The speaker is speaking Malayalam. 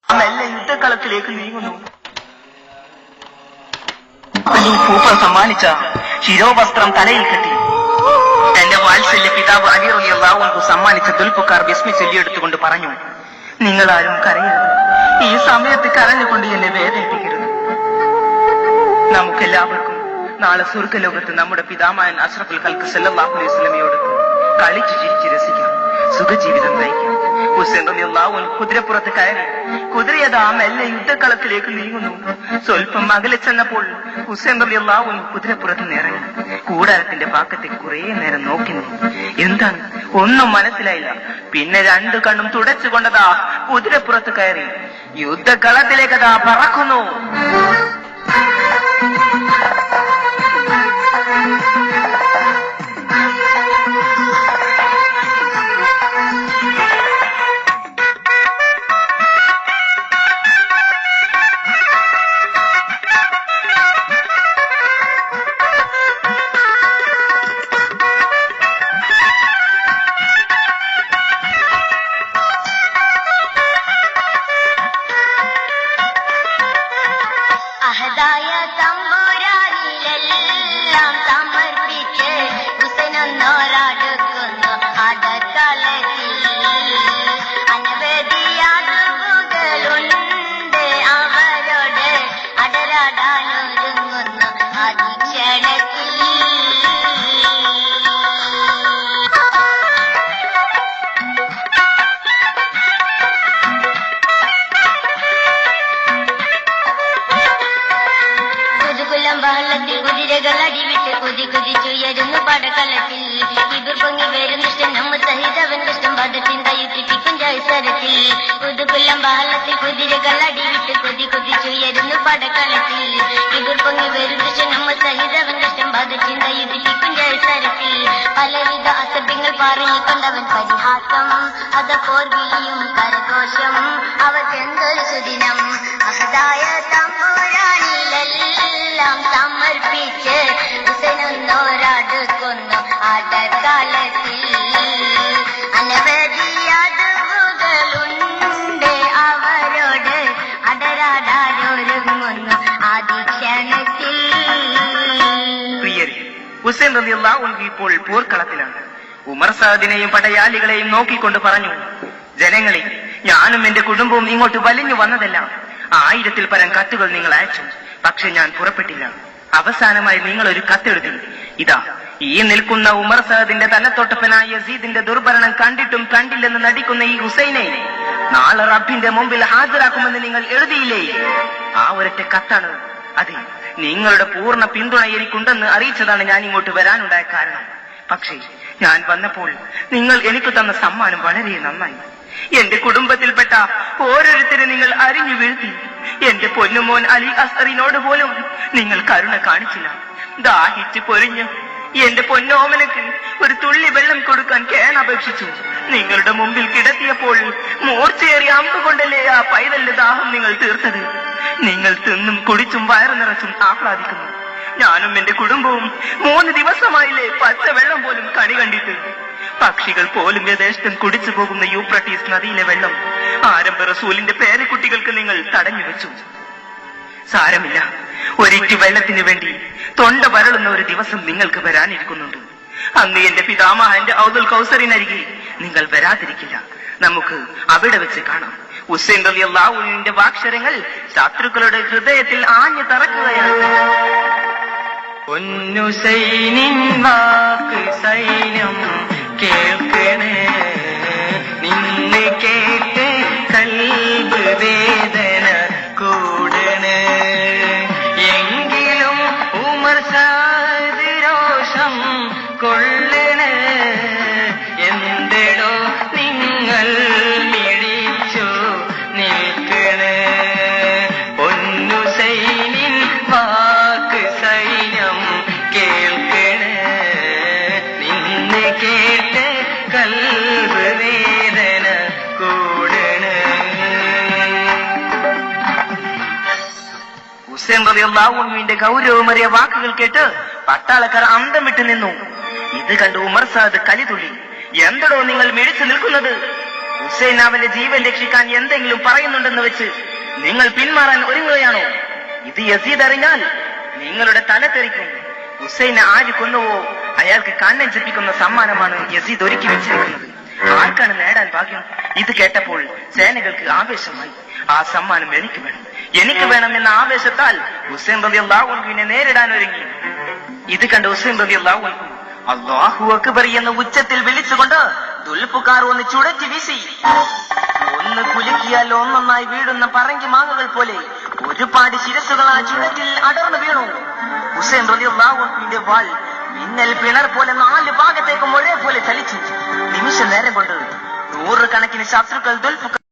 മെല്ലെ യുദ്ധക്കളത്തിലേക്ക് നീങ്ങുന്നു. പൂപ്പ സമ്മാനിച്ച ശിരോവസ്ത്രം തലയിൽ കെട്ടി എന്റെ വാത്സല്യ പിതാവ് അലി റളിയല്ലാഹു അൻഹു സമ്മാനിച്ച ദുൽഫുക്കാർ ബിസ്മി ചൊല്ലിയെടുത്തുകൊണ്ട് പറഞ്ഞു, നിങ്ങളാരും കരയരുത്, ഈ സമയത്ത് കരഞ്ഞുകൊണ്ട് എന്നെ വേദനിപ്പിക്കരുത്. നമുക്കെല്ലാവർക്കും നാളെ സ്വർഗ്ഗലോകത്ത് നമ്മുടെ പിതാമഹൻ അഷ്റഫുൽ ഖൽഖ് സല്ലല്ലാഹു അലൈഹി വസല്ലമയോട് കളിച്ചു ചിരിച്ച് രസിക്കാം, സുഖജീവിതം നയിക്കാം. ഹുസൈൻ റളിയല്ലാഹു അൻഹു കുതിരപ്പുറത്ത് കയറി കുതിരയതാ മെല്ലെ യുദ്ധക്കളത്തിലേക്ക് നീങ്ങുന്നു. സ്വല്പം അകലെ ചെന്നപ്പോൾ ഹുസൈൻ റളിയല്ലാഹു അൻഹു കുതിരപ്പുറത്ത് നിറങ്ങി കൂടാരത്തിന്റെ പാക്കത്തെ കുറെ നേരം നോക്കി നിന്നു. എന്താണ് ഒന്നും മനസ്സിലായില്ല. പിന്നെ രണ്ടു കണ്ണും തുടച്ചുകൊണ്ടതാ കുതിരപ്പുറത്ത് കയറി യുദ്ധക്കളത്തിലേക്കതാ പറക്കുന്നു. കുതിരകൾ അടിവിട്ട് കുതിച്ചുയരുന്നു പടക്കളത്തിൽ ഇവർ പൊങ്ങി വരുന്നിഷ്ടം നമ്മ സഹിതവൻ കഷ്ടം പദത്തിൻ തയ്യുത്തിപ്പിക്കും ജയസരത്തിൽ പുതുകൊല്ലം ബഹളത്തിൽ കുതിരകൾ അടിവിട്ട് കുതിച്ചുയരുന്നു പടക്കളത്തിൽ ഇവർ പൊങ്ങി വരുന്നിഷ്ടം നമ്മ സഹിതവൻ കഷ്ടം പദത്തിൻ തയ്യുത്തിപ്പിക്കും ജയസരത്തിൽ പലവിധ അസഭ്യങ്ങൾ പറഞ്ഞുകൊണ്ടവൻ പരിഹാസം അത പോർവിളിയും കരഘോഷം അവർക്കെന്തൊരു സുദിനം അഹദായ തമ്പുരാനിലെല്ലാം സമർപ്പിച്ച് ഹുസൈനൊന്നോരടുക്കുന്നു ആടക്കാലത്തിൽ അനവധി അതുകളുണ്ട് അവരോട് അടരാടാരൊരുങ്ങുന്നു ആദിക്ഷണത്തിൽ. പ്രിയരെ, ഹുസൈൻ റളിയല്ലാഹു അൻഹു ഇപ്പോൾ പോർക്കളത്തിലാണ്. ഉമർ സാദിനെയും പടയാളികളെയും നോക്കിക്കൊണ്ട് പറഞ്ഞു, ജനങ്ങളെ, ഞാനും എന്റെ കുടുംബവും ഇങ്ങോട്ട് വലിഞ്ഞു വന്നതല്ല. 1000-ൽ പരം കത്തുകൾ നിങ്ങൾ അയച്ചു, പക്ഷെ ഞാൻ പുറപ്പെട്ടില്ല. അവസാനമായി നിങ്ങൾ ഒരു കത്തെഴുതി. ഇതാ ഈ നിൽക്കുന്ന ഉമർ സാദിന്റെ തലത്തൊട്ടപ്പനായ യസീദിന്റെ ദുർഭരണം കണ്ടിട്ടും കണ്ടില്ലെന്ന് നടിക്കുന്ന ഈ ഹുസൈനെ നാളെ റബ്ബിന്റെ മുമ്പിൽ ഹാജരാക്കുമെന്ന് നിങ്ങൾ എഴുതിയില്ലേ? ആ ഒരൊറ്റ കത്താണ്. അതെ, നിങ്ങളുടെ പൂർണ്ണ പിന്തുണ എനിക്കുണ്ടെന്ന് അറിയിച്ചതാണ് ഞാൻ ഇങ്ങോട്ട് വരാനുണ്ടായ കാരണം. പക്ഷേ ഞാൻ വന്നപ്പോൾ നിങ്ങൾ എനിക്ക് തന്ന സമ്മാനം വളരെ നന്നായി. എന്റെ കുടുംബത്തിൽപ്പെട്ട ഓരോരുത്തരെ നിങ്ങൾ അരിഞ്ഞു വീഴ്ത്തി. എന്റെ പൊന്നുമോൻ അലി അസ്ഹറിനോട് പോലും നിങ്ങൾ കരുണ കാണിച്ചില്ല. ദാഹിച്ച് പൊരിഞ്ഞ് എന്റെ പൊന്നോമനക്ക് ഒരു തുള്ളി വെള്ളം കൊടുക്കാൻ കേണപേക്ഷിച്ചു. നിങ്ങളുടെ മുമ്പിൽ കിടത്തിയപ്പോൾ മൂർച്ചയേറിയ അമ്പ് കൊണ്ടല്ലേ ആ പൈതലിന്റെ ദാഹം നിങ്ങൾ തീർത്തത്. നിങ്ങൾ തിന്നും കുടിച്ചും വയറു നിറച്ചും ആഹ്ലാദിക്കുന്നു. ഞാനും എന്റെ കുടുംബവും 3 ദിവസമായില്ലേ പച്ചവെള്ളം പോലും കണി കണ്ടിട്ട്. പക്ഷികൾ പോലും യഥേഷ്ടം കുടിച്ചു പോകുന്ന യൂഫ്രട്ടീസ് നദിയിലെ വെള്ളം ആരംഭ റസൂലിന്റെ പേരക്കുട്ടികൾക്ക് നിങ്ങൾ തടഞ്ഞു വെച്ചു. സാരമില്ല, ഒരിറ്റു വെള്ളത്തിനു വേണ്ടി തൊണ്ട വരളുന്ന ഒരു ദിവസം നിങ്ങൾക്ക് വരാനിരിക്കുന്നുണ്ട്. അന്ന് എന്റെ പിതാമഹന്റെ ഔദുൽ കൗസറിനരികെ നിങ്ങൾ വരാതിരിക്കില്ല. നമുക്ക് അവിടെ വെച്ച് കാണാം. ഹുസൈൻ റളിയല്ലാഹു അൻഹുവിന്റെ വാക്ഷരങ്ങൾ ശത്രുക്കളുടെ ഹൃദയത്തിൽ ആഞ്ഞു തറക്കുകയാണ്. പൊന്നുസൈനിൻ വാക്ക് സൈന്യം കേൾക്കണേ, നിന്ന് കേട്ട് കൽബ് വേദന കൂടണേ. എങ്കിലും ഉമർ സാദ് രോഷം കൊള്ളണേ. എന്തെടോ നിങ്ങൾ മിഴിച്ചു നിൽക്കണേ. പൊന്നുസൈനിൻ വാക്ക് സൈന്യം കേൾക്കണേ, നിന്ന് കേട്ട് കൽബ് വേദന കൂടണേ. ഹുസൈൻ റളിയല്ലാഹു അൻഹുവിന്റെ ഗൗരവമേറിയ വാക്കുകൾ കേട്ട് പട്ടാളക്കാർ അന്തം വിട്ടു നിന്നു. ഇത് കണ്ട് ഉമർ സാദ് കലിതുള്ളി. എന്തടോ നിങ്ങൾ മിഴിച്ചു നിൽക്കുന്നത്? ഹുസൈൻ അവന്റെ ജീവൻ രക്ഷിക്കാൻ എന്തെങ്കിലും പറയുന്നുണ്ടെന്ന് വെച്ച് നിങ്ങൾ പിന്മാറാൻ ഒരുങ്ങുകയാണോ? ഇത് യസീദ് അറിഞ്ഞാൽ നിങ്ങളുടെ തല തെറിക്കും. ഹുസൈനെ ആര് കൊന്നുവോ അയാൾക്ക് കണ്ണൻ ജപിക്കുന്ന സമ്മാനമാണ് യസീദ് ഒരുക്കി വെച്ചിരിക്കുന്നത്. ആർക്കാണ് നേടാൻ ഭാഗ്യം? ഇത് കേട്ടപ്പോൾ സേനകൾക്ക് ആവേശമായി. ആ സമ്മാനം എനിക്ക് വേണം എന്ന ആവേശത്താൽ ഹുസൈൻ റളിയല്ലാഹു അൻഹുവിനെ നേരിടാൻ ഒരുങ്ങി. ഇത് കണ്ട ഹുസൈൻ റളിയല്ലാഹു അൻഹു അല്ലാഹു അക്ബർ എന്ന് ഉച്ചത്തിൽ വിളിച്ചുകൊണ്ട് ദുൽഫുകാർ ഒന്ന് ചുഴറ്റി വീശി. ഒന്ന് കുലുക്കിയാൽ ഒന്നൊന്നായി വീഴുന്ന പറങ്കി മാങ്ങകൾ പോലെ ഒരുപാട് ശിരസുകൾ ആ ചുഴറ്റിൽ അടർന്നു വീണു. ഹുസൈൻ റളിയല്ലാഹു അൻഹുവിന്റെ വാൾ മിന്നൽ പിണർ പോലെ 4 ഭാഗത്തേക്കും ഒരേപോലെ ചലിച്ചു. നിമിഷ നേരം കൊണ്ട് 100 കണക്കിന് ശത്രുക്കൾ ദുൽഫുകാർ